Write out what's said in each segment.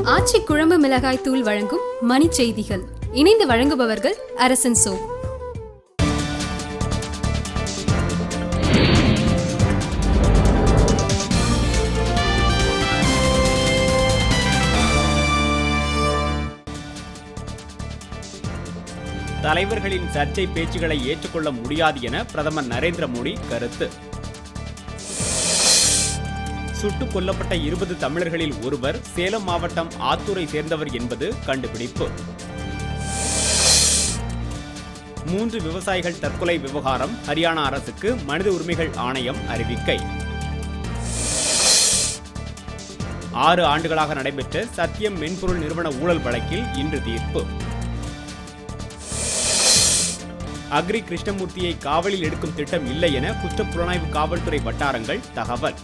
ஆச்சி குழம்பு மிளகாய் தூள் வழங்கும் மணி செய்திகள். இணைந்து வழங்குபவர்கள் அரசன் சோ. தலைவர்களின் சர்ச்சை பேச்சுகளை ஏற்றுக்கொள்ள முடியாது என பிரதமர் நரேந்திர மோடி கருத்து. சுட்டுக் கொல்லப்பட்ட 20 தமிழர்களில் ஒருவர் சேலம் மாவட்டம் ஆத்தூரை சேர்ந்தவர் என்பது கண்டுபிடிப்பு. 3 விவசாயிகள் தற்கொலை விவகாரம் ஹரியானா அரசுக்கு மனித உரிமைகள் ஆணையம் அறிவிக்கை. 6 ஆண்டுகளாக நடைபெற்ற சத்தியம் மென்பொருள் நிறுவன ஊழல் வழக்கில் இன்று தீர்ப்பு. அக்ரி கிருஷ்ணமூர்த்தியை காவலில் எடுக்கும் திட்டம் இல்லை என குற்றப்புலனாய்வு காவல்துறை வட்டாரங்கள் தகவல்.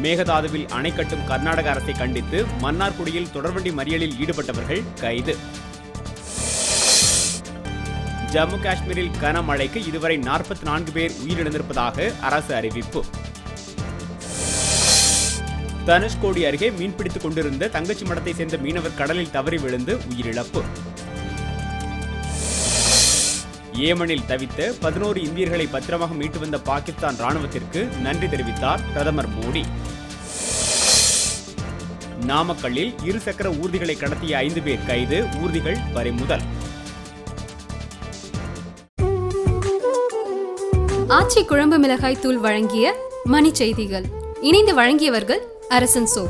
மேகதாதுவில் அணை கட்டும் கர்நாடக அரசை கண்டித்து மன்னார்குடியில் தொடர்வண்டி மறியலில் ஈடுபட்டவர்கள் கைது. ஜம்மு காஷ்மீரில் கனமழைக்கு இதுவரை 44 பேர் உயிரிழந்திருப்பதாக அரசு அறிவிப்பு. தனுஷ்கோடி அருகே மீன்பிடித்துக் கொண்டிருந்த தங்கச்சி மடத்தை சேர்ந்த மீனவர் கடலில் தவறி விழுந்து உயிரிழப்பு. ஏமனில் தவித்த 11 இந்தியர்களை பத்திரமாக மீட்டு வந்த பாகிஸ்தான் ராணுவத்திற்கு நன்றி தெரிவித்தார் பிரதமர் மோடி. நாமக்கல்லில் 2 சக்கர ஊர்திகளை கடத்திய 5 பேர் கைது, ஊர்திகள் பறிமுதல். ஆச்சி குழம்பு மிளகாய் தூள் வழங்கிய மணி செய்திகள். இணைந்து வழங்கியவர்கள் அரசன் சோ.